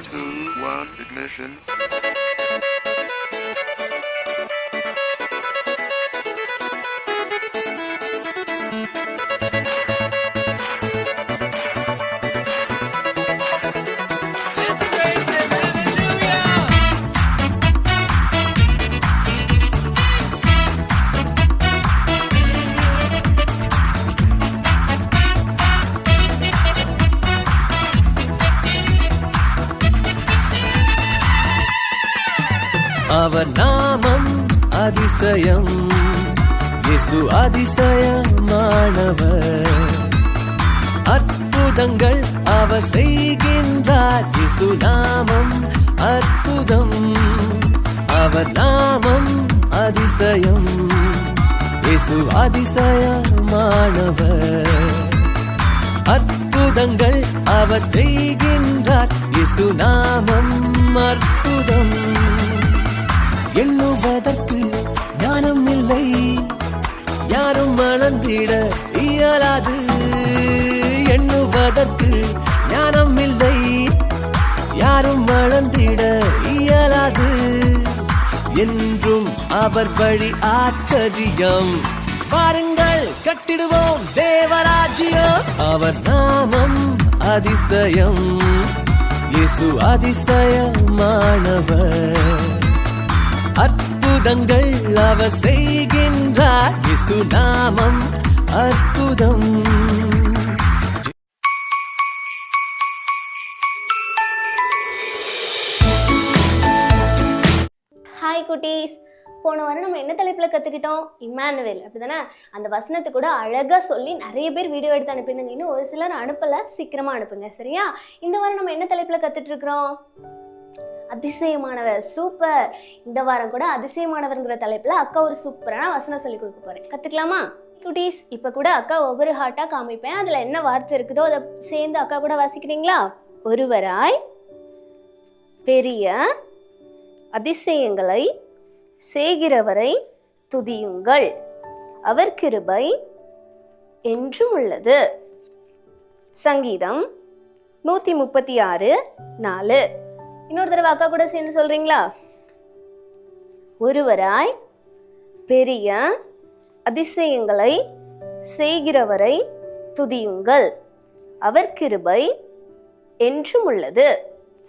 3, 2, 1, ignition. அவர் நாமம் அதிசயம், இயேசு அதிசயமானவர். அற்புதங்கள் அவர் செய்கின்றார், இயேசு நாமம் அற்புதம். அவர் நாமம் அதிசயம், இயேசு அதிசயமானவர். அற்புதங்கள் அவர் செய்கின்றார், இயேசு நாமம் அற்புதம். எண்ணுவதற்கு ஞானம் இல்லை, யாரும் மணந்திட இயலாது. எண்ணுவதற்கு ஞானம் இல்லை, யாரும் மணந்திட இயலாது. என்றும் அவர் வழி ஆச்சரியம், பாருங்கள் கட்டிடுவோம் தேவராஜ்யம். அவர் நாமம் அதிசயம், இயேசு அதிசயமானவர். அற்புதங்கள் அவர் செய்கின்றார், இயேசு நாமம் அற்புதம். ஹாய் குட்டீஸ், போன வாரம் நம்ம என்ன தலைப்பில் கற்றுக்கிட்டோம்? இம்மானுவேல், அப்படிதானே? அந்த வசனத்தை கூட அழகாக சொல்லி நிறைய பேர் வீடியோ எடுத்து அனுப்பிடுங்க. இன்னும் ஒரு சிலர் அனுப்பலை, சீக்கிரமாக அனுப்புங்க, சரியா? இந்த வாரம் நம்ம என்ன தலைப்பில் கற்றுட்ருக்குறோம்? அதிசயமானவர். சூப்பர். இந்த வாரம் கூட அதிசயமானவர்ங்கிற தலைப்பில் அக்கா ஒரு சூப்பரான வசனம் சொல்லி கொடுக்க போகிறேன். கற்றுக்கலாமா குட்டீஸ்? இப்போ கூட அக்கா ஒவ்வொரு ஹார்ட்டாக காமிப்பேன், அதில் என்ன வார்த்தை இருக்குதோ அதை சேர்ந்து அக்கா கூட வாசிக்கிறீங்களா? ஒருவராய் பெரிய அதிசயங்களை செய்கிறவரை துதியுங்கள், அவர் கிருபை என்றும் உள்ளது. சங்கீதம் 136:4. இன்னொரு தடவை அக்கா கூட சேர்ந்து சொல்றீங்களா? ஒருவராய் பெரிய அதிசயங்களை செய்கிறவரை துதியுங்கள், அவர் கிருபை என்றும் உள்ளது.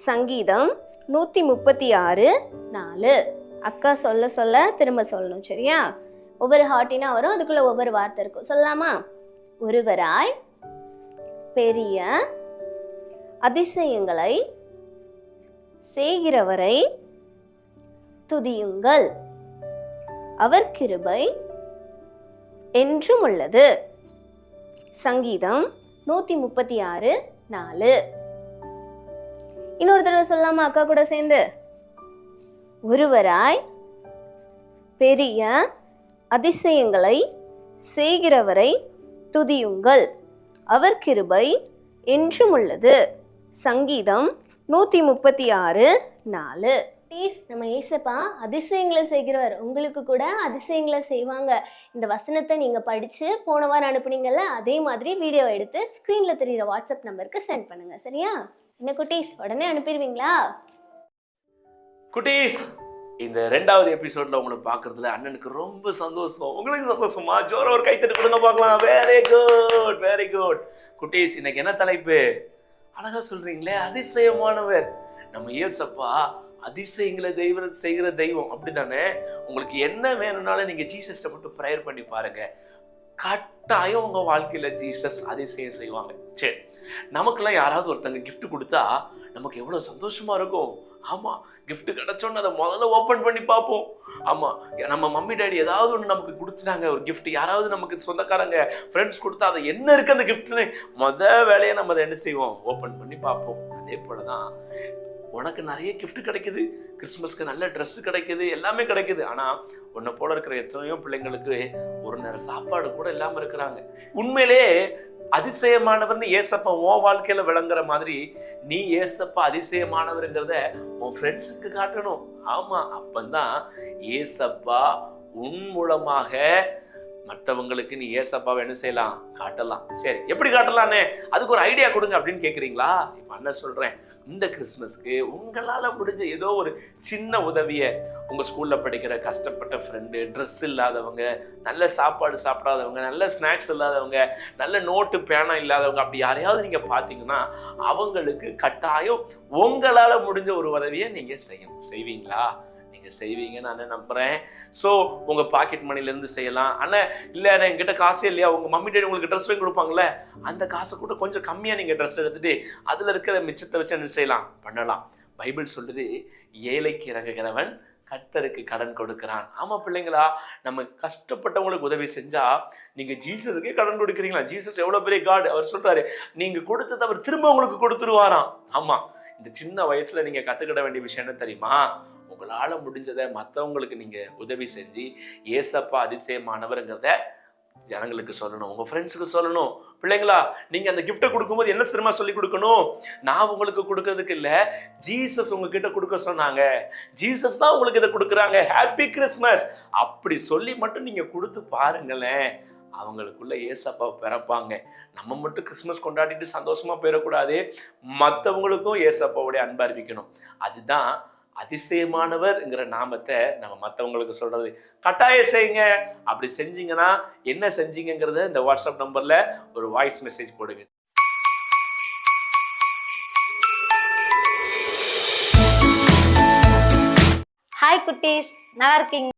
சங்கீதம் 136:4. அக்கா சொல்ல சொல்ல திரும்ப சொல்லணும், சரியா? ஒவ்வொரு ஹார்ட்டினா வரும், அதுக்குள்ள ஒவ்வொரு வார்த்தை இருக்கும். சொல்லலாமா? ஒருவராய் பெரிய அதிசயங்களை செய்கிறவரை துதியுங்கள், அவர் கிருபை என்றும் உள்ளது. சங்கீதம் 136:4. இன்னொரு தடவை சொல்லலாமா அக்கா கூட சேர்ந்து? ஒருவராய் பெரிய அதிசயங்களை செய்கிறவரை துதியுங்கள், அவர் கிருபை என்றும் உள்ளது. சங்கீதம் 136:4. ப்ளீஸ், நம்ம ஏசப்பா அதிசயங்களை செய்கிறவர். உங்களுக்கு கூட அதிசயங்களை செய்வாங்க. இந்த வசனத்தை நீங்கள் படித்து போன வாரம் அனுப்புனீங்கல்ல, அதே மாதிரி வீடியோ எடுத்து ஸ்க்ரீனில் தெரிகிற வாட்ஸ்அப் நம்பருக்கு சென்ட் பண்ணுங்கள், சரியா? என்ன குட்டீஸ், உடனே அனுப்பிடுவீங்களா? குட்டீஸ், இந்த 2வது எபிசோட்ல உங்களை பார்க்கறதுல அண்ணனுக்கு ரொம்ப சந்தோஷம். உங்களுக்கு சந்தோஷமா? ஜோர ஒரு கைத்தட்டு கொடுங்க பார்க்கலாம். Very good, very good. குட்டீஸ், இன்னைக்கு என்ன தலைப்பு? அழகா சொல்றீங்களே, அதிசயமானவர். நம்ம இயேசப்பா அதிசயங்களை செய்கிற தெய்வம், அப்படித்தானே? உங்களுக்கு என்ன வேணும்னாலும் நீங்க ஜீசஸ்ட மட்டும் ப்ரேயர் பண்ணி பாருங்க, கட்டாயம் உங்க வாழ்க்கையில ஜீசஸ் அதிசயம் செய்வாங்க. சரி, நமக்கெல்லாம் யாராவது ஒருத்தங்க கிஃப்ட் கொடுத்தா நமக்கு எவ்வளவு சந்தோஷமா இருக்கும். ஆமா, கிஃப்ட் கிடைச்சோன்னு அதை முதல்ல ஓப்பன் பண்ணி பார்ப்போம். ஆமா, நம்ம மம்மி டாடி ஏதாவது ஒன்று நமக்கு கொடுத்துட்டாங்க, ஒரு கிஃப்ட், யாராவது நமக்கு சொந்தக்காரங்க ஃப்ரெண்ட்ஸ் கொடுத்தா அதை என்ன இருக்கு அந்த கிஃப்ட்னு வேலையை நம்ம அதை என்ன செய்வோம்? ஓப்பன் பண்ணி பார்ப்போம். அதே போலதான் உனக்கு நிறைய கிஃப்ட் கிடைக்குது, கிறிஸ்மஸ்க்கு நல்ல ட்ரெஸ் கிடைக்குது, எல்லாமே கிடைக்குது. ஆனா உன்னை போல இருக்கிற எத்தனையோ பிள்ளைங்களுக்கு ஒரு நேரம் சாப்பாடு கூட இல்லாம இருக்கிறாங்க. உண்மையிலே அதிசயமானவர்னு ஏசப்பா உன் வாழ்க்கையில விளங்குற மாதிரி நீ ஏசப்பா அதிசயமானவர்ங்கிறத உன் ஃப்ரெண்ட்ஸுக்கு காட்டணும். ஆமா, அப்பந்தான் ஏசப்பா உன் மூலமாக மற்றவங்களுக்கு நீ ஏசப்பாவை என்ன செய்யலாம்? காட்டலாம். சரி, எப்படி காட்டலான்னு அதுக்கு ஒரு ஐடியா கொடுங்க அப்படின்னு கேட்குறீங்களா? இப்போ என்ன சொல்றேன், இந்த கிறிஸ்மஸ்க்கு உங்களால் முடிஞ்ச ஏதோ ஒரு சின்ன உதவியை, உங்கள் ஸ்கூலில் படிக்கிற கஷ்டப்பட்ட ஃப்ரெண்டு, ட்ரெஸ் இல்லாதவங்க, நல்ல சாப்பாடு சாப்பிடாதவங்க, நல்ல ஸ்நாக்ஸ் இல்லாதவங்க, நல்ல நோட்டு பேனா இல்லாதவங்க, அப்படி யாரையாவது நீங்கள் பார்த்தீங்கன்னா அவங்களுக்கு கட்டாயம் உங்களால் முடிஞ்ச ஒரு உதவியை நீங்கள் செய்வீங்களா? நீங்கள் செய்வீங்கன்னு நான் நம்புகிறேன். ஸோ உங்கள் பாக்கெட் மணிலேருந்து செய்யலாம். ஆனால் இல்லை என்கிட்ட காசே இல்லையா, உங்கள் மம்மி டேடி உங்களுக்கு ட்ரெஸ் வாங்கி கொடுப்பாங்களே, அந்த காசை கூட கொஞ்சம் கம்மியாக நீங்கள் ட்ரெஸ் எடுத்துகிட்டு அதில் இருக்கிற மிச்சத்தை வச்சு என்ன செய்யலாம், பண்ணலாம். பைபிள் சொல்லுது, ஏழைக்கு இறங்குகிறவன் கர்த்தருக்கு கடன் கொடுக்கிறான். ஆமா பிள்ளைங்களா, நம்ம கஷ்டப்பட்டவங்களுக்கு உதவி செஞ்சா நீங்க ஜீசஸுக்கே கடன் கொடுக்குறீங்களா? ஜீசஸ் எவ்வளவு பெரிய காட். அவர் சொல்றாரு, நீங்க கொடுத்தது அவர் திரும்ப உங்களுக்கு கொடுத்துருவாராம். ஆமா, இந்த சின்ன வயசுல நீங்க கத்துக்கிட வேண்டிய விஷயம் என்ன தெரியுமா? உங்களால முடிஞ்சதை மற்றவங்களுக்கு நீங்க உதவி செஞ்சு ஏசப்பா அதிசயமானவர்ங்கிறத ஜனங்களுக்கு சொல்லணும், உங்க ஃப்ரெண்ட்ஸுக்கு சொல்லணும். பிள்ளைங்களா, நீங்க அந்த கிஃப்ட்டை கொடுக்கும்போது என்ன சிரமமா சொல்லி கொடுக்கணும்? நான் உங்களுக்கு கொடுக்கறதுக்கு இல்ல, ஜீசஸ் உங்ககிட்ட கொடுக்க சொன்னாங்க, ஜீசஸ் தான் உங்களுக்கு இதை கொடுக்குறாங்க, ஹாப்பி கிறிஸ்மஸ் அப்படி சொல்லி மட்டும் நீங்க கொடுத்து பாருங்களேன். அவங்களுக்குள்ள ஏசப்பா பிறப்பாங்க. நம்ம மட்டும் கிறிஸ்மஸ் கொண்டாடிட்டு சந்தோஷமா போயிடக்கூடாது, மற்றவங்களுக்கும் ஏசப்பாவுடைய அன்பு அறிவிக்கணும். அதுதான் அதிசயமானவர்ங்கிற நாமத்தை நம்ம மற்றவங்களுக்கு சொல்றது. கட்டாயம் செய்யுங்க. அப்படி செஞ்சீங்கன்னா என்ன செஞ்சீங்கிறத இந்த வாட்ஸ்அப் நம்பர்ல ஒரு வாய்ஸ் மெசேஜ் போடுங்க. ஹாய் குட்டீஸ், நல்லா இருக்கீங்க?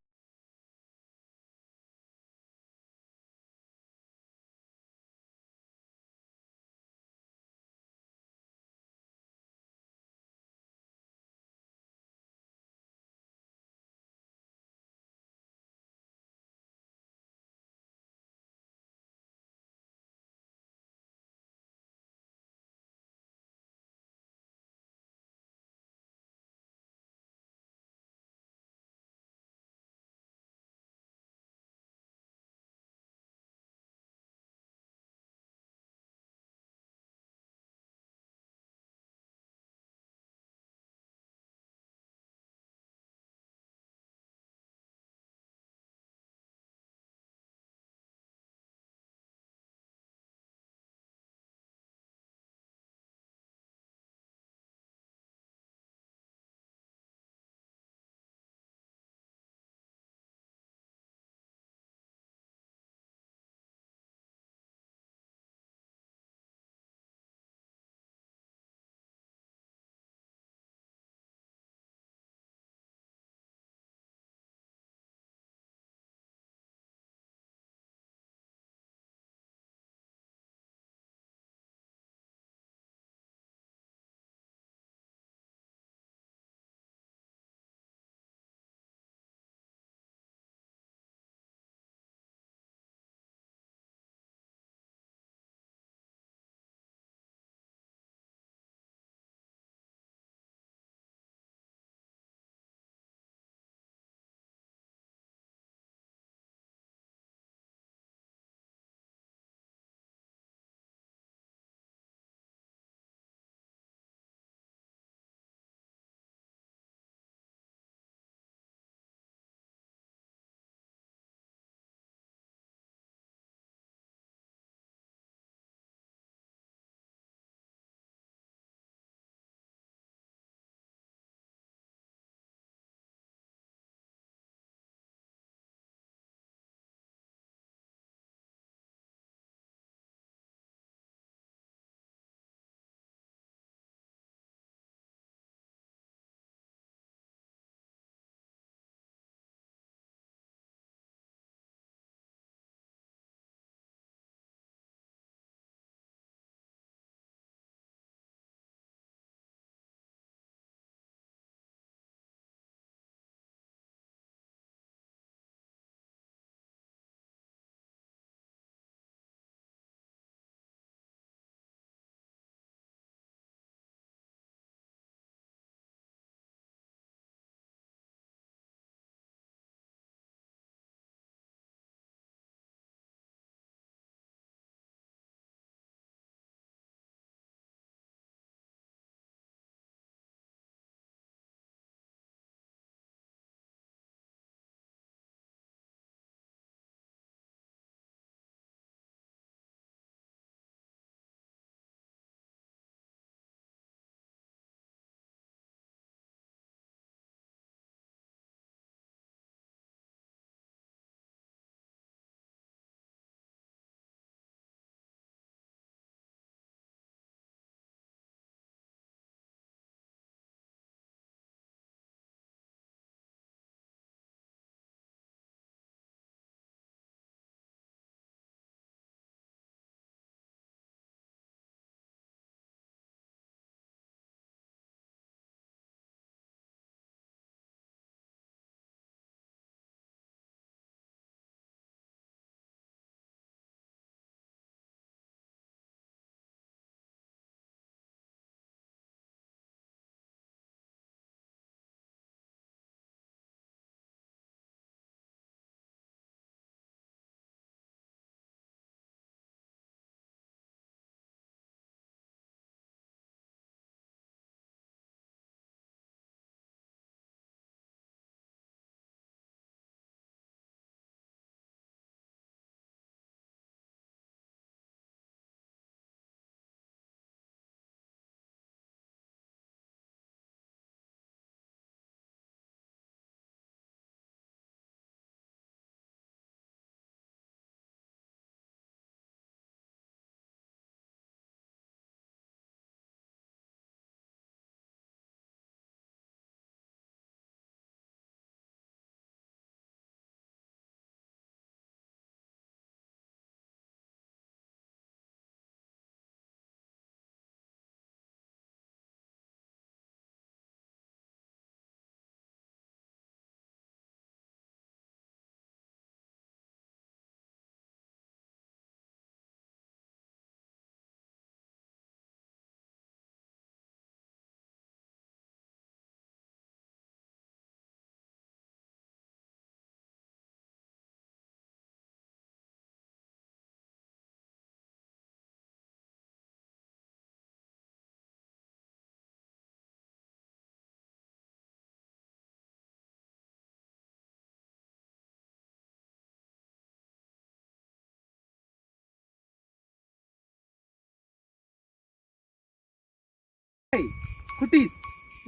குட்டீஸ்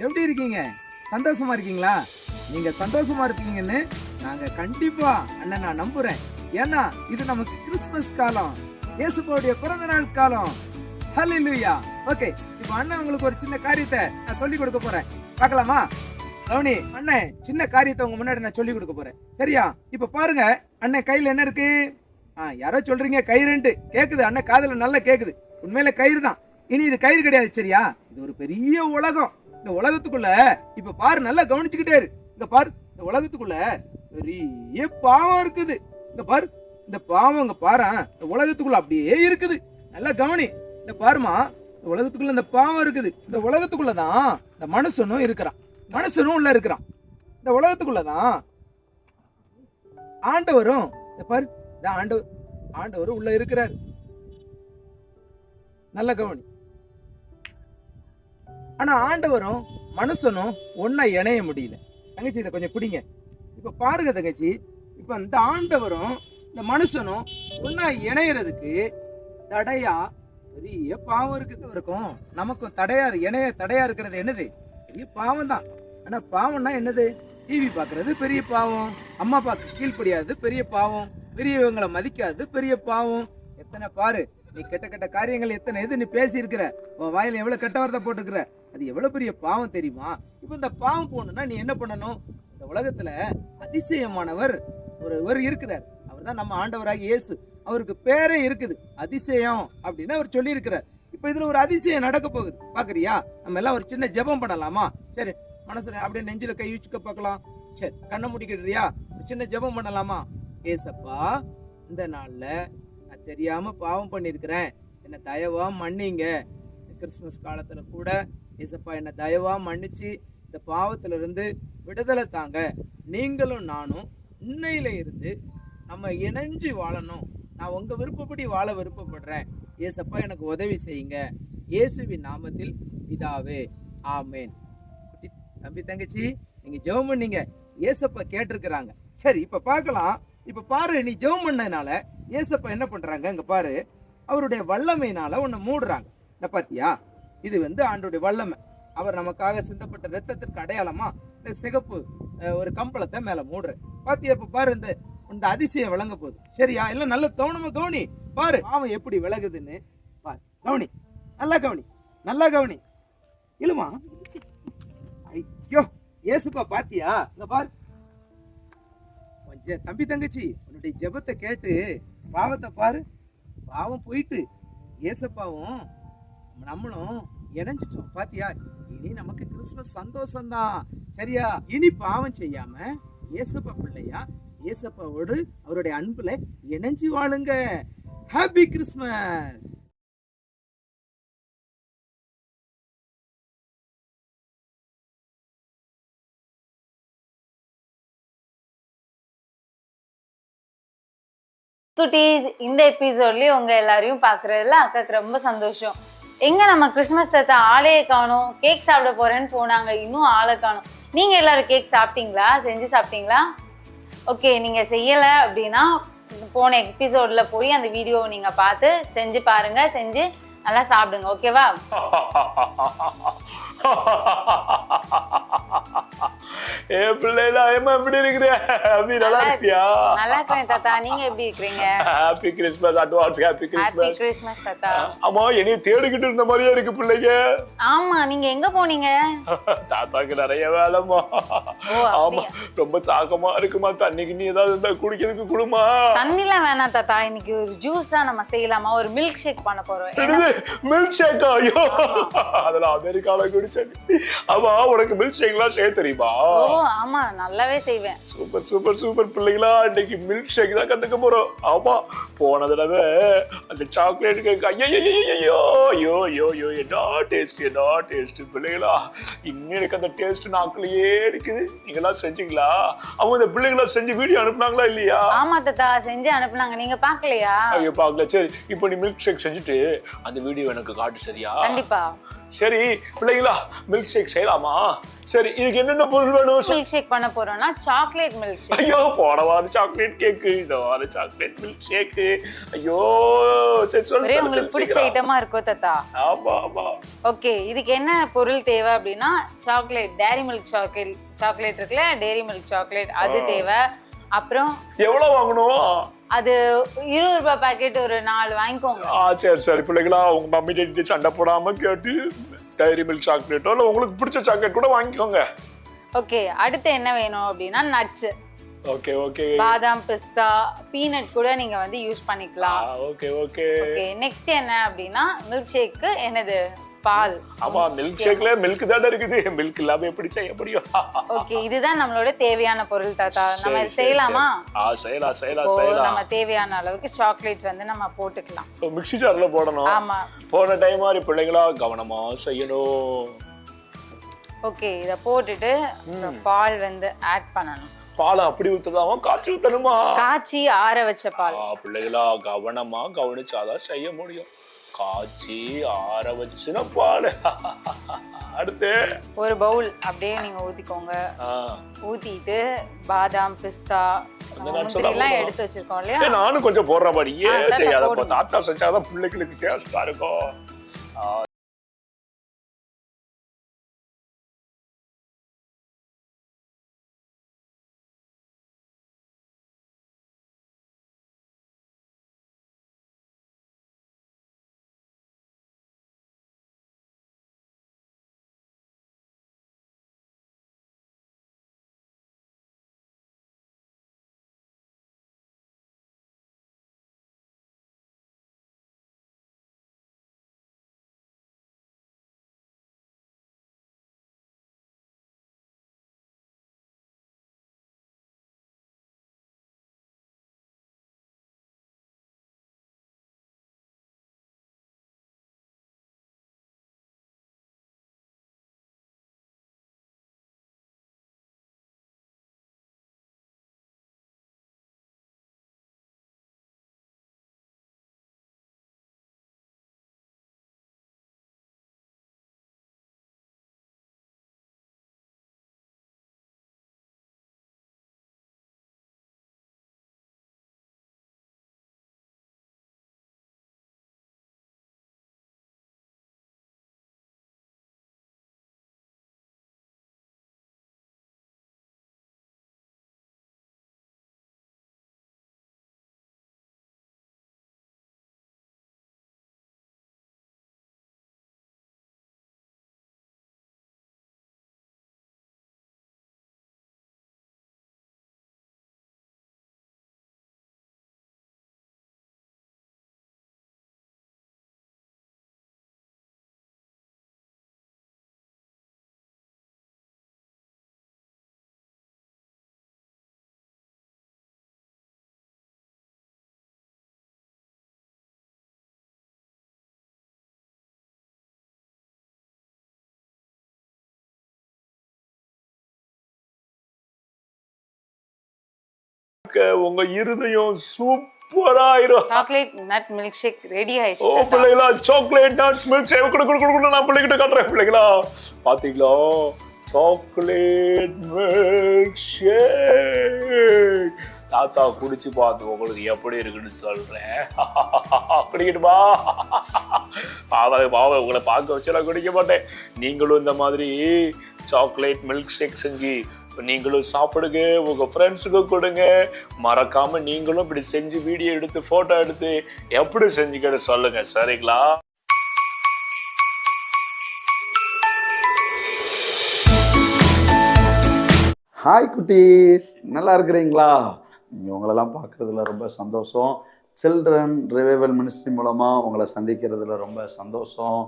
எப்படி இருக்கீங்க? சந்தோஷமா இருக்கீங்களா? நீங்க சந்தோஷமா இருக்கீங்கன்னு நாங்க கண்டிப்பா அண்ணன் நான் நம்புறேன். ஏன்னா இது நமக்கு கிறிஸ்துமஸ் காலம், இயேசுவோடைய பிறந்த நாள் காலம். ஹல்லேலூயா. ஓகே, இப்போ அண்ணன் உங்களுக்கு ஒரு சின்ன காரியத்தை நான் சொல்லி கொடுக்க போறேன். பார்க்கலாமா? கவுனி அண்ணன் சின்ன காரியத்தை உங்க முன்னாடி நான் சொல்லி கொடுக்க போறேன். சரியா? இப்ப பாருங்க, அண்ணன் கையில என்ன இருக்கு? யாரோ சொல்றீங்க கயிறுன்ட்டு. கேக்குது, அண்ணன் காதுல நல்லா கேக்குது. உண்மையில கயிறு தான். இனி இது கயிறு கிடையாது. சரியா? இது ஒரு பெரிய உலகம். இந்த உலகத்துக்குள்ள இப்ப பாரு, நல்லா கவனிச்சுக்கிட்டே இரு. இந்த பாரு, இந்த உலகத்துக்குள்ள பெரிய பாவம் இருக்குது. இந்த பாரு, இந்த பாவம் இங்க பாரு, இந்த உலகத்துக்குள்ள அப்படியே இருக்குது. நல்லா கவனி. இந்த பாருமா, இந்த உலகத்துக்குள்ள இந்த பாவம் இருக்குது. இந்த உலகத்துக்குள்ளதான் இந்த மனுஷனும் இருக்கிறான். மனுஷனும் உள்ள இருக்கிறான். இந்த உலகத்துக்குள்ளதான் ஆண்டவரும், இந்த பாரு, ஆண்டவரும் உள்ள இருக்கிறார். நல்ல கவனி. ஆனா ஆண்டவரும் மனுஷனும் ஒன்னா இணைய முடியல. தங்கச்சி இதை கொஞ்சம் பிடிங்க. இப்ப பாருங்க தங்கச்சி, இப்ப இந்த ஆண்டவரும் இந்த மனுஷனும் ஒன்னா இணையறதுக்கு தடையா பெரிய பாவம் இருக்கும். நமக்கும் தடையா இருக்கிறது என்னது? பெரிய பாவம் தான். ஆனா பாவம்னா என்னது? டிவி பாக்குறது பெரிய பாவம், அம்மா அப்பாக்கு கீழ்ப்படியாது பெரிய பாவம், பெரியவங்களை மதிக்காது பெரிய பாவம். எத்தனை பாரு, நீ கெட்ட காரியங்கள் எத்தனை நீ பேசி இருக்கிற, உன் வாயில எவ்வளவு கெட்ட வார்த்தை போட்டுக்கிற, அது எவ்வளவு பெரிய பாவம் தெரியுமா? இப்ப இந்த பாவம் போகணும்னா நீ என்ன பண்ணணும்? இந்த உலகத்துல அதிசயமானவர் ஒருவர் இருக்கிறார். அவர் தான் நம்ம ஆண்டவராகி இயேசு. அவருக்கு பேரே இருக்குது, அதிசயம் அப்படின்னு அவர் சொல்லி இருக்கிறார். இப்ப இதுல ஒரு அதிசயம் நடக்க போகுது. பாக்குறியா? நம்ம எல்லாம் ஒரு சின்ன ஜெபம் பண்ணலாமா? சரி, மனசுல அப்படியே நெஞ்சில கை வச்சுக்க பார்க்கலாம். சரி, கண்ணை முடிக்கிறியா? ஒரு சின்ன ஜெபம் பண்ணலாமா? ஏசப்பா, இந்த நாள்ல நான் தெரியாம பாவம் பண்ணிருக்கிறேன், என்ன தயவா மன்னிங்க. கிறிஸ்துமஸ் காலத்துல கூட ஏசப்பா என்ன தயவா மன்னிச்சு இந்த பாவத்துல இருந்து விடுதலை தாங்க. நீங்களும் நானும் இன்னையில இருந்து நம்ம இணைஞ்சு வாழணும். நான் உங்க விருப்பப்படி வாழ விருப்பப்படுறேன். ஏசப்பா எனக்கு உதவி செய்யுங்க. இயேசுவின் நாமத்தில் பிதாவே, ஆமேன். தம்பி தங்கச்சி, நீங்க ஜெபம் பண்ணீங்க, ஏசப்பா கேட்டிருக்கிறாங்க. சரி, இப்ப பார்க்கலாம். இப்ப பாரு, நீ ஜெபம் பண்ணதுனால ஏசப்பா என்ன பண்றாங்க? இங்க பாரு, அவருடைய வல்லமையினால உன்னை மூடுறாங்க. இந்த பாத்தியா? இது ஆண்டோடைய வல்லமை. அவர் நமக்காக சிந்தப்பட்ட ரத்தத்திற்கு அடையாளமா இந்த சிகப்பு ஒரு கம்பளத்தை மேல மூடுற பாத்தியா? இப்ப பாரு, இந்த அதிசயம் விளங்க போகுது. சரியா? எல்லாம் நல்ல கவனமா கவனி. பாரு பாவம் எப்படி விலகுதுன்னு பாரு. கவனி, நல்லா கவனி, நல்லா கவனி. இல்லமா? ஐயோ, ஏசுப்பா பாத்தியா? இங்க பாரு, தம்பி தங்கச்சி, உன்னுடைய ஜெபத்தை கேட்டு பாவத்தை பாரு, பாவம் போயிட்டு ஏசப்பாவும் நம்மளும் இணைஞ்சிட்டோம். பாத்தியா? இனி நமக்கு கிறிஸ்துமஸ் சந்தோஷம்தான். சரியா? இனி பாவம் செய்யாம ஏசப்பா பிள்ளையா ஏசப்பாவோடு அவருடைய அன்புல இணைஞ்சு வாழுங்க. Happy Christmas. குட்டீஸ், இந்த எபிசோட்லயே உங்க எல்லாரையும் பாக்குறதுல அக்காக்கு ரொம்ப சந்தோஷம். எங்க நம்ம கிறிஸ்துமஸ் தாத்தா ஆளையே காணும், கேக் சாப்பிட போறேன்னு போனாங்க, இன்னும் ஆளை காணும். நீங்க எல்லாரும் கேக் சாப்பிட்டீங்களா? செஞ்சு சாப்பிட்டீங்களா? ஓகே, நீங்க செய்யல அப்படின்னா போன எபிசோட்ல போய் அந்த வீடியோவை நீங்க பார்த்து செஞ்சு பாருங்க, செஞ்சு நல்லா சாப்பிடுங்க. ஓகேவா? ஏ பிள்ளைல, ஏமா எப்படி இருக்கிற? அபி நல்லா இருக்கியா? நல்லா இருக்கேன் தாத்தா, நீங்க எப்படி இருக்கீங்க? Happy Christmas advance. Happy Christmas. Happy Christmas தாத்தா. ஆமா, என்னைய தேடிக்கிட்டு இருந்த மாதிரியே இருக்கு பிள்ளைங்க. ஆமா, நீங்க எங்க போனீங்க? தாத்தாக்கு நிறைய வேலைமா. ஆமா, ரொம்ப தாகமா இருக்குமா. தண்ணிக்கு நீ ஏதாவது இருந்தா குடிக்கிறதுக்கு குடுமா. தண்ணிலாம் வேணாம் தாத்தா, இன்னைக்கு ஒரு ஜூஸா நம்ம செய்யலாமா? ஒரு மில்க் ஷேக் பண்ண போறோம். Milk Sheikha? ஐயோ, அதெல்லாம் அமெரிக்கால குடிச்சேன். ஆமா, உனக்கு மில்க் ஷேக்லாம் செய்ய தெரியுமா? ஆமா, நல்லாவே செய்வேன். சூப்பர் சூப்பர் சூப்பர் பிள்ளைகளா, இன்னைக்கு மில்க் ஷேக் தான் கத்துக்க போறோம். ஆமா, போன தடவை அந்த சாக்லேட் கேக், ஐயோ என்ன டேஸ்ட் பிள்ளைகளா. இன்னும் எனக்கு அந்த டேஸ்ட் நாக்குலயே இருக்குது. நீங்களாம் செஞ்சீங்களா? அவங்க இந்த பிள்ளைங்களா செஞ்சு வீடியோ அனுப்புனாங்களா இல்லையா? ஆமா தாத்தா, செஞ்சு அனுப்புனாங்க. நீங்க பாக்கலையா? ஐயோ, பாக்கல. சரி, இப்போ நீ மில்க் ஷேக் செஞ்சுட்டு அந்த வீடியோ எனக்கு காட்டு. சரியா? கண்டிப்பா. சரி பிள்ளைங்களா, மில்க் ஷேக் செய்யலாமா? சரி, இதுக்கு என்னென்ன பொருள் வேணும்? மில்க் ஷேக் பண்ண போறோம்னா சாக்லேட் மில்க் ஷேக். ஐயோ போடவாது சாக்லேட் கேக்கு, இதவாது சாக்லேட் மில்க் ஷேக்கு. ஐயோ சரி சொல்லு. உங்களுக்கு பிடிச்ச ஐட்டமா இருக்கும் தாத்தா. ஆமா ஆமா. ஓகே, இதுக்கு என்ன பொருள் தேவை அப்படின்னா சாக்லேட், டேரி மில்க் சாக்லேட் இருக்குல்ல, டேரி மில்க் சாக்லேட் அது தேவை. அப்புறம் எவ்வளவு வாங்கணும்? அது 20 ரூபாய் பாக்கெட் ஒரு 4 வாங்கிக்கோங்க. சரி சரி பிள்ளைங்களா, உங்க மம்மி டேடி சண்டை போடாம கேட்டு டைரி மில்க் சாக்லேட்டோ இல்லை உங்களுக்கு பிடிச்ச சாக்லேட் கூட வாங்கிக்கோங்க. ஓகே, அடுத்து என்ன வேணும் அப்படின்னா நட்ஸ். Okay okay. பாதாம், பிஸ்தா, பீனட் கூட நீங்க வந்து யூஸ் பண்ணிக்கலாம். Okay okay. ஓகே, நெக்ஸ்ட் என்ன அப்படின்னா மில்க் ஷேக்கு என்னது? பால். ஆமா, மில்க் ஷேக்ல மில்க் தானே இருக்குது, மில்க் இல்லாம எப்படி செய்ய முடியும்? ஓகே, இதுதான் நம்மளோட தேவையான பொருள் தாத்தா. நம்ம செய்யலாமா? செய்யலாம் செய்யலாம் செய்யலாம். நம்ம தேவையான அளவுக்கு சாக்லேட் வந்து நம்ம போட்டுக்கலாம். மிக்ஸி ஜார்ல போடணும். ஆமா, போன டைம் மாதிரி பிள்ளைங்களா கவனமா செய்யணும். ஓகே, இத போட்டுட்டு பால் வந்து ஆட் பண்ணணும். பாலை அப்படி ஊத்துதாமா காய்ச்சி ஊத்தணுமா? காய்ச்சி ஆற வச்ச பால். பிள்ளைகளா கவனமா கவனிச்சாதான் செய்ய முடியும். காய்ச்சி ஆற வச்சுன பால். அடுத்து ஒரு பவுல் அப்படியே நீங்க ஊத்திக்கோங்க. ஊத்திட்டு பாதாம், பிஸ்தா எல்லாம் எடுத்து வச்சிருக்கோம் இல்லையா, நானும் கொஞ்சம் போடுற மாதிரி. ஏன் செய்யாத, தாத்தா செஞ்சாதான் பிள்ளைகளுக்கு டேஸ்டா இருக்கும். உங்க இருதயம் சூப்பராயிரும். Chocolate nut milkshake ready ஆயிடுச்சு. ஓ பிள்ளைகளா, சாக்லேட் நட்ஸ் மில்க் ஷேக் குடு நான் பிள்ளைகிட்ட காட்டுறேன். பிள்ளைகளா பாத்தீங்களா, சாக்லேட் மில்க் ஷேக் தாத்தா குடிச்சு பார்த்து உங்களுக்கு எப்படி இருக்குன்னு சொல்றேன். குடிக்கட்டுமா? பாவ உங்களை பார்க்க வச்சு நான் குடிக்க மாட்டேன். நீங்களும் இந்த மாதிரி சாக்லேட் மில்க் ஷேக் செஞ்சு நீங்களும் சாப்பிடுங்க, உங்க ஃப்ரெண்ட்ஸுக்கு கொடுங்க. மறக்காம நீங்களும் இப்படி செஞ்சு வீடியோ எடுத்து போட்டோ எடுத்து எப்படி செஞ்சுக்கிட்டு சொல்லுங்க, சரிங்களா? ஹாய் குட்டீஸ், நல்லா இருக்கிறீங்களா? உங்களெல்லாம் பார்க்குறதுல ரொம்ப சந்தோஷம். சில்ட்ரன் ரிவைவல் மினிஸ்ட்ரி மூலமாக உங்களை சந்திக்கிறதுல ரொம்ப சந்தோஷம்.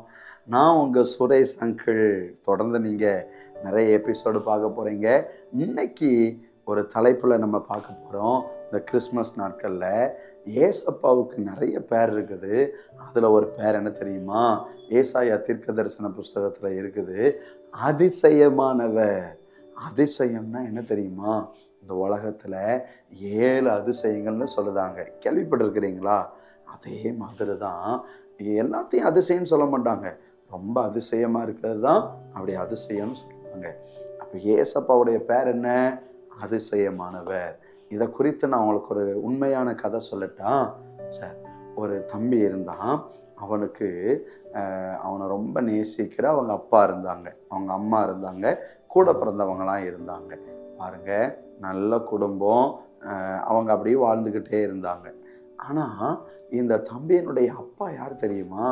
நான் உங்கள் சுரேஷ் அங்கிள். தொடர்ந்து நீங்கள் நிறைய எபிசோடு பார்க்க போகிறீங்க. இன்னைக்கு ஒரு தலைப்பில் நம்ம பார்க்க போகிறோம். இந்த கிறிஸ்மஸ் நாட்களில் ஏசப்பாவுக்கு நிறைய பேர் இருக்குது. அதில் ஒரு பேர் என்ன தெரியுமா? ஏசாயா தீர்க்க தரிசன புஸ்தகத்தில் இருக்குது, அதிசயமானவர். அதிசயம்னா என்ன தெரியுமா? இந்த உலகத்தில் 7 அதிசயங்கள்னு சொல்லுதாங்க. கேள்விப்பட்டிருக்கிறீங்களா? அதே மாதிரி தான் எல்லாத்தையும் அதிசயம்னு சொல்ல மாட்டாங்க. ரொம்ப அதிசயமாக இருக்கிறது தான் அப்படி அதிசயம்னு சொல்லுவாங்க. அப்போ ஏசப்பாவுடைய பேர் என்ன? அதிசயமானவர். இதை குறித்து நான் உங்களுக்கு ஒரு உண்மையான கதை சொல்லட்டா? சார், ஒரு தம்பி இருந்தான். அவனுக்கு அவனை ரொம்ப நேசிக்கிற அவங்க அப்பா இருந்தாங்க, அவங்க அம்மா இருந்தாங்க, கூட பிறந்தவங்களாம் இருந்தாங்க. பாருங்க, நல்ல குடும்பம், அவங்க அப்படியே வாழ்ந்துக்கிட்டே இருந்தாங்க. ஆனால் இந்த தம்பியினுடைய அப்பா யார் தெரியுமா?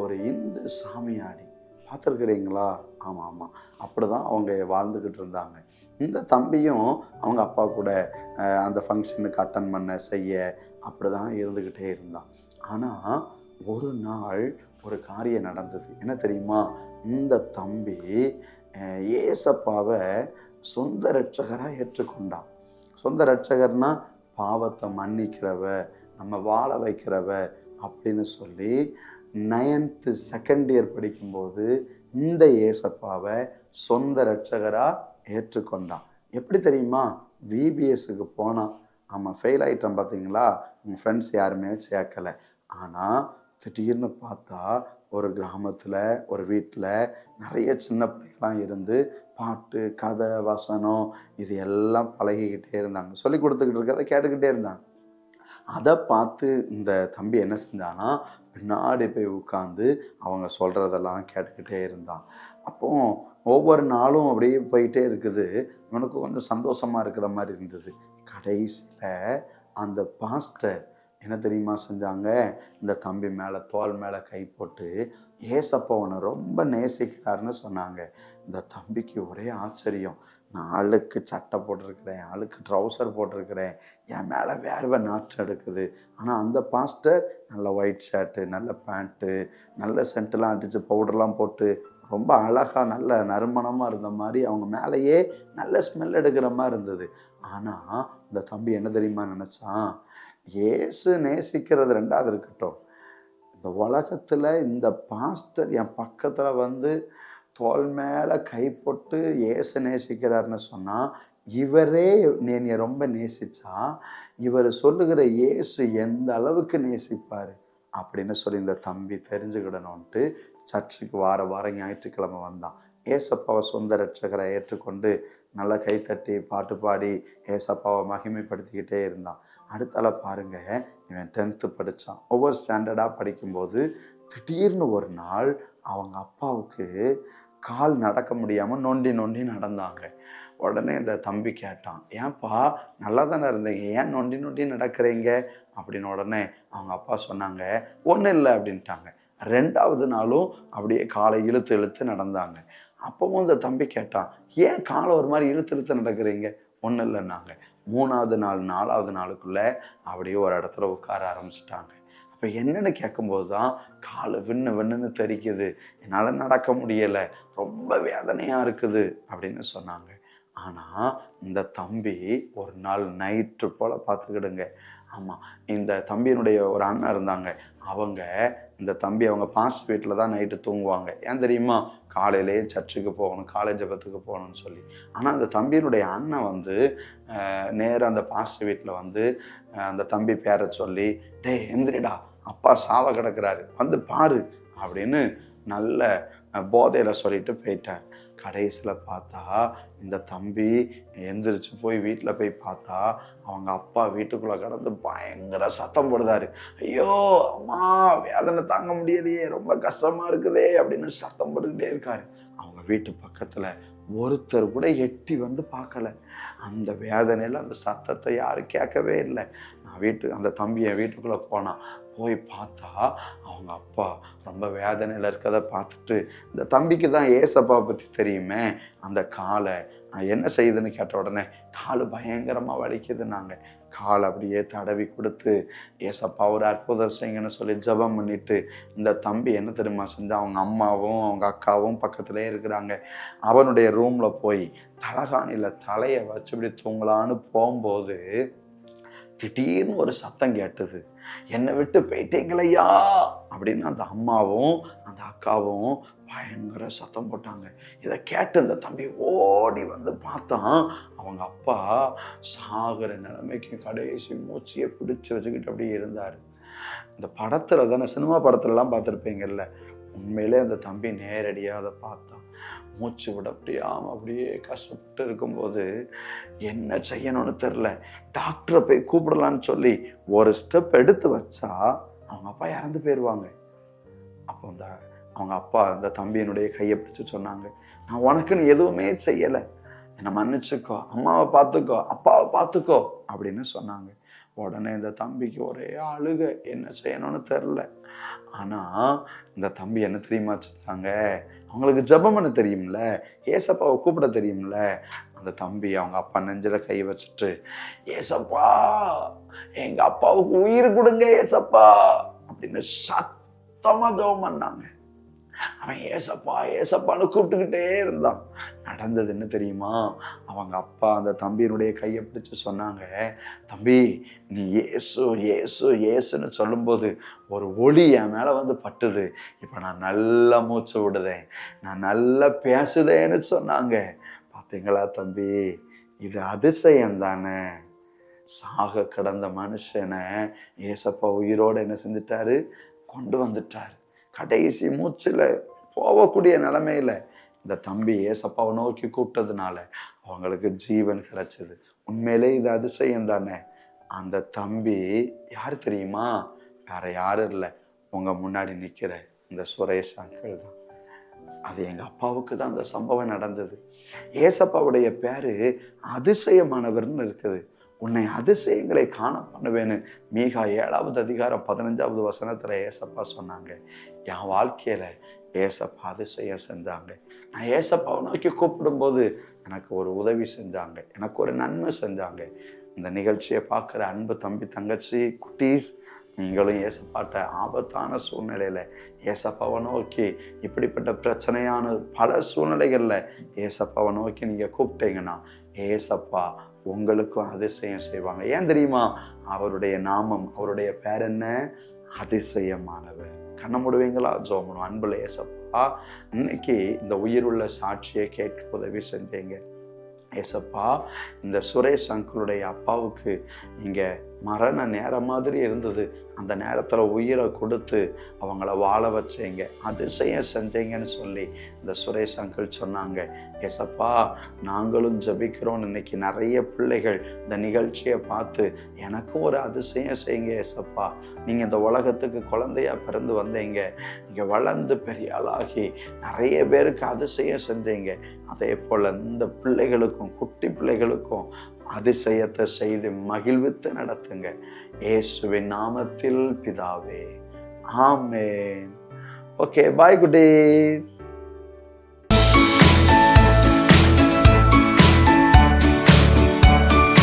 ஒரு இந்து சாமியாடி. பார்த்துருக்குறீங்களா? ஆமாம் ஆமாம், அப்படி தான் அவங்க வாழ்ந்துக்கிட்டு இருந்தாங்க. இந்த தம்பியும் அவங்க அப்பா கூட அந்த ஃபங்க்ஷனுக்கு அட்டன் பண்ண செய்ய அப்படி தான் இருந்துக்கிட்டே இருந்தான். ஆனால் ஒரு நாள் ஒரு காரியம் நடந்தது. என்ன தெரியுமா? இந்த தம்பி ஏசப்பாவை சொந்த இரட்சகராக ஏற்றுக்கொண்டான். சொந்த இரட்சகர்னா பாவத்தை மன்னிக்கிறவர், நம்ம வாழ வைக்கிறவர் அப்படின்னு சொல்லி 9th செகண்ட் இயர் படிக்கும்போது இந்த ஏசப்பாவை சொந்த இரட்சகராக ஏற்றுக்கொண்டான். எப்படி தெரியுமா? விபிஎஸ்க்கு போனான். ஆமாம், ஃபெயில் ஆகிட்டான். பார்த்தீங்களா? உங்கள் ஃப்ரெண்ட்ஸ் யாருமே சேர்க்கலை. ஆனால் திடீர்னு பார்த்தா ஒரு கிராமத்தில் ஒரு வீட்டில் நிறைய சின்ன பிள்ளைகள்லாம் இருந்து பாட்டு, கதை, வசனம் இது எல்லாம் பழகிக்கிட்டே இருந்தாங்க. சொல்லி கொடுத்துக்கிட்டு இருக்கிறத கேட்டுக்கிட்டே இருந்தாங்க. அதை பார்த்து இந்த தம்பி என்ன செஞ்சானா, பின்னாடி போய் உட்காந்து அவங்க சொல்கிறதெல்லாம் கேட்டுக்கிட்டே இருந்தான். அப்போ ஒவ்வொரு நாளும் அப்படியே போயிட்டே இருக்குது. இவனுக்கு கொஞ்சம் சந்தோஷமாக இருக்கிற மாதிரி இருந்தது. கடைசியில் அந்த பாஸ்டர் என்ன தெரியுமா செஞ்சாங்க? இந்த தம்பி மேலே, தோல் மேலே கை போட்டு ஏசப்பா அவனை ரொம்ப நேசிக்கிறாருன்னு சொன்னாங்க. இந்த தம்பிக்கு ஒரே ஆச்சரியம். நான் ஆளுக்கு சட்டை போட்டிருக்கிறேன், ஆளுக்கு ட்ரௌசர் போட்டிருக்கிறேன், என் மேலே வேர்வை நாற்று எடுக்குது. ஆனால் அந்த பாஸ்டர் நல்ல ஒயிட் ஷர்ட்டு, நல்ல பேண்ட்டு, நல்ல சென்ட்டெலாம் அடித்து பவுடர்லாம் போட்டு ரொம்ப அழகாக நல்ல நறுமணமாக இருந்த மாதிரி அவங்க மேலேயே நல்ல ஸ்மெல் எடுக்கிற மாதிரி இருந்தது. ஆனால் இந்த தம்பி என்ன தெரியுமா நினச்சான்? ஏசு நேசிக்கிறது ரெண்டாவது இருக்கட்டும், இந்த உலகத்தில் இந்த பாஸ்டர் என் பக்கத்தில் வந்து தோல் மேலே கை போட்டு ஏசு நேசிக்கிறாருன்னு சொன்னால், இவரே என்னை ரொம்ப நேசித்தா இவர் சொல்லுகிற ஏசு எந்த அளவுக்கு நேசிப்பார் அப்படின்னு சொல்லி இந்த தம்பி தெரிஞ்சுக்கிடணுன்ட்டு சர்ச்சுக்கு வாரம் ஞாயிற்றுக்கிழமை வந்தான். ஏசப்பாவை சொந்த இரட்சகரை ஏற்றுக்கொண்டு நல்லா கைத்தட்டி பாட்டு பாடி ஏசப்பாவை மகிமைப்படுத்திக்கிட்டே இருந்தான். அடுத்தால பாருங்க, இவன் 10th படித்தான். ஒவ்வொரு ஸ்டாண்டர்டாக படிக்கும்போது திடீர்னு ஒரு நாள் அவங்க அப்பாவுக்கு கால் நடக்க முடியாமல் நொண்டி நடந்தாங்க. உடனே இந்த தம்பி கேட்டான், ஏன்ப்பா நல்லா தானே இருந்தீங்க, ஏன் நொண்டி நடக்கிறீங்க அப்படின்னு. உடனே அவங்க அப்பா சொன்னாங்க, ஒன்றும் இல்லை அப்படின்ட்டாங்க. 2வது நாளும் அப்படியே காலை இழுத்து நடந்தாங்க. அப்பவும் இந்த தம்பி கேட்டான், ஏன் காலை ஒரு மாதிரி இழுத்து நடக்கிறீங்க? ஒன்றும் இல்லைன்னாங்க. 3வது நாள் 4வது நாளுக்குள்ளே அப்படியே ஒரு இடத்துல உட்கார ஆரம்பிச்சிட்டாங்க. அப்போ என்னென்னு கேட்கும்போது தான் காலை விண்ணுன்னு தெரிக்குது, என்னால் நடக்க முடியலை, ரொம்ப வேதனையாக இருக்குது அப்படின்னு சொன்னாங்க. ஆனால் இந்த தம்பி ஒரு நாள் நைட்டு போல் பார்த்துக்கிடுங்க. ஆமாம், இந்த தம்பியினுடைய ஒரு அண்ணன் இருந்தாங்க. அவங்க இந்த தம்பி அவங்க பாஸ்ட் வீட்டில் தான் நைட்டு தூங்குவாங்க. ஏன் தெரியுமா? காலையிலேயே சர்ச்சுக்கு போகணும், காலேஜ் ஜெபத்துக்கு போகணும்னு சொல்லி. ஆனால் அந்த தம்பியினுடைய அண்ணன் வந்து நேராக அந்த பாஸ்ட் வீட்டில் வந்து அந்த தம்பி பேரை சொல்லி, டேய் எந்திரிடா, அப்பா சாவ கிடக்கிறாரு, வந்து பாரு அப்படின்னு நல்ல போதையில் சொல்லிட்டு போயிட்டார். கடைசியில் பார்த்தா இந்த தம்பி எந்திரிச்சு போய் வீட்டில் போய் பார்த்தா அவங்க அப்பா வீட்டுக்குள்ளே கடந்து பயங்கர சத்தம் போடுதாரு. ஐயோ அம்மா, வேதனை தாங்க முடியலையே, ரொம்ப கஷ்டமாக இருக்குதே அப்படின்னு சத்தம் போட்டுக்கிட்டே இருக்காரு. அவங்க வீட்டு பக்கத்தில் ஒருத்தர் கூட எட்டி வந்து பார்க்கல. அந்த வேதனையில் அந்த சத்தத்தை யாரும் கேட்கவே இல்லை. அந்த தம்பி என் வீட்டுக்குள்ளே போனான். போய் பார்த்தா அவங்க அப்பா ரொம்ப வேதனையில் இருக்கிறத பார்த்துட்டு, இந்த தம்பிக்கு தான் ஏசப்பா பற்றி தெரியுமே, அந்த காலை என்ன செய்யுதுன்னு கேட்ட உடனே கால் பயங்கரமாக வலிக்குதுன்னாங்க. கால் அப்படியே தடவி கொடுத்து ஏசப்பா ஒரு அற்புதம் செய்யுங்கன்னு சொல்லி ஜெபம் பண்ணிட்டு இந்த தம்பி என்ன தெரியுமா செஞ்சா, அவங்க அம்மாவும் அவங்க அக்காவும் பக்கத்துலேயே இருக்கிறாங்க. அவனுடைய ரூமில் போய் தலகாணியில் தலையை வச்சு இப்படி தூங்கலான்னு போகும்போது திடீர்னு ஒரு சத்தம் கேட்டது. என்னை விட்டு போயிட்டீங்களையா அப்படின்னு அந்த அம்மாவும் அந்த அக்காவும் பயங்கர சத்தம் போட்டாங்க. இதை கேட்டு அந்த தம்பி ஓடி வந்து பார்த்தான். அவங்க அப்பா சாகிற நிலைமைக்கு கடைசி மூச்சியை பிடிச்சி வச்சுக்கிட்டு அப்படியே இருந்தார். இந்த படத்தில் தானே, சினிமா படத்துலலாம் பார்த்துருப்பீங்கல்ல, உண்மையிலே அந்த தம்பி நேரடியாக அதை பார்த்தான். மூச்சு விட முடியாமல் அப்படியே கஷ்டப்பட்டு இருக்கும்போது என்ன செய்யணும்னு தெரில. டாக்டரை போய் கூப்பிடலான்னு சொல்லி ஒரு ஸ்டெப் எடுத்து வச்சா அவங்க அப்பா இறந்து போயிடுவாங்க. அப்போ அவங்க அப்பா அந்த தம்பியினுடைய கையை பிடிச்சி சொன்னாங்க, நான் உனக்குன்னு எதுவுமே செய்யலை, என்னை மன்னிச்சுக்கோ, அம்மாவை பார்த்துக்கோ, அப்பாவை பார்த்துக்கோ அப்படின்னு சொன்னாங்க. உடனே இந்த தம்பிக்கு ஒரே அழுக, என்ன செய்யணும்னு தெரில. ஆனால் இந்த தம்பி என்ன தெரியுமா வச்சுருக்காங்க, அவங்களுக்கு ஜெபம் பண்ண தெரியும்ல, ஏசப்பாவை கூப்பிட தெரியும்ல. அந்த தம்பி அவங்க அப்பா நெஞ்சில் கை வச்சுட்டு, ஏசப்பா எங்கள் அப்பாவுக்கு உயிர் கொடுங்க ஏசப்பா அப்படின்னு சத்தமாக ஜெபம் பண்ணாங்க. அவன் ஏசப்பா ஏசப்பான்னு கூப்பிட்டுக்கிட்டே இருந்தான். நடந்தது என்ன தெரியுமா, அவங்க அப்பா அந்த தம்பியினுடைய கையை பிடிச்சு சொன்னாங்க, தம்பி நீ ஏசு ஏசு ஏசுன்னு சொல்லும்போது ஒரு ஒளி என் மேலே வந்து பட்டுது, இப்போ நான் நல்லா மூச்சு விடுதேன், நான் நல்லா பேசுதேன்னு சொன்னாங்க. பார்த்தீங்களா தம்பி, இது அதிசயம் தானே. சாக கடந்த மனுஷனை ஏசப்பா உயிரோடு என்ன செஞ்சிட்டாரு, கொண்டு வந்துட்டார். கடைசி மூச்சில் போகக்கூடிய நிலைமையில் இந்த தம்பி ஏசப்பாவை நோக்கி கூப்பிட்டதுனால அவங்களுக்கு ஜீவன் கிடைச்சது. உண்மையிலே இது அதிசயம் தானே. அந்த தம்பி யார் தெரியுமா, வேற யாரும் இல்லை, உங்கள் முன்னாடி நிற்கிற இந்த சுரேஷ் அங்கிள் தான். அது எங்கள் அப்பாவுக்கு தான் அந்த சம்பவம் நடந்தது. ஏசப்பாவுடைய பேர் அதிசயமானவர்னு இருக்குது. உன்னை அதிசயங்களை காண பண்ணுவேன்னு மீகா 7வது அதிகாரம் 15வது வசனத்தில் ஏசப்பா சொன்னாங்க. என் வாழ்க்கையில் ஏசப்பா அதிசயம் செஞ்சாங்க. நான் ஏசப்பாவை நோக்கி கூப்பிடும்போது எனக்கு ஒரு உதவி செஞ்சாங்க, எனக்கு ஒரு நன்மை செஞ்சாங்க. இந்த நிகழ்ச்சியை பார்க்குற அன்பு தம்பி தங்கச்சி குட்டீஸ், நீங்களும் ஏசப்பாட்ட ஆபத்தான சூழ்நிலையில் ஏசப்பாவை நோக்கி, இப்படிப்பட்ட பிரச்சனையான பல சூழ்நிலைகளில் ஏசப்பாவை நோக்கி நீங்கள் கூப்பிட்டீங்கன்னா ஏசப்பா உங்களுக்கும் அதிசயம் செய்வாங்க. ஏன் தெரியுமா, அவருடைய நாமம், அவருடைய பேர் என்ன, அதிசயமானவர். கண்ண முடுவீங்களா, ஜோமனும் அன்புல ஏசப்பா இன்னைக்கு இந்த உயிருள்ள சாட்சியை கேட்க உதவி செஞ்சீங்க. ஏசப்பா இந்த சுரேஷ் அங்கிளுடைய அப்பாவுக்கு நீங்கள் மரண நேரம் மாதிரி இருந்தது, அந்த நேரத்தில் உயிரை கொடுத்து அவங்கள வாழ வச்சீங்க, அதிசயம் செஞ்சீங்கன்னு சொல்லி இந்த சுரேஷ் அங்கிள் சொன்னாங்க. ஏசப்பா நாங்களும் ஜெபிக்கிறோம், இன்னைக்கு நிறைய பிள்ளைகள் இந்த நிகழ்ச்சியை பார்த்து எனக்கும் ஒரு அதிசயம் செய்யுங்க ஏசப்பா, நீங்கள் இந்த உலகத்துக்கு குழந்தையா பிறந்து வந்தீங்க, நீங்கள் வளர்ந்து பெரிய ஆளாகி நிறைய பேருக்கு அதிசயம் செஞ்சீங்க, அதே போல் இந்த பிள்ளைகளுக்கும் குட்டி பிள்ளைகளுக்கும் அதிசயத்தை செய்து மகிழ்வித்து நடத்துங்க. இயேசுவின் நாமத்தில் பிதாவே, ஆமென். ஓகே, பாய் குட்டீஸ்.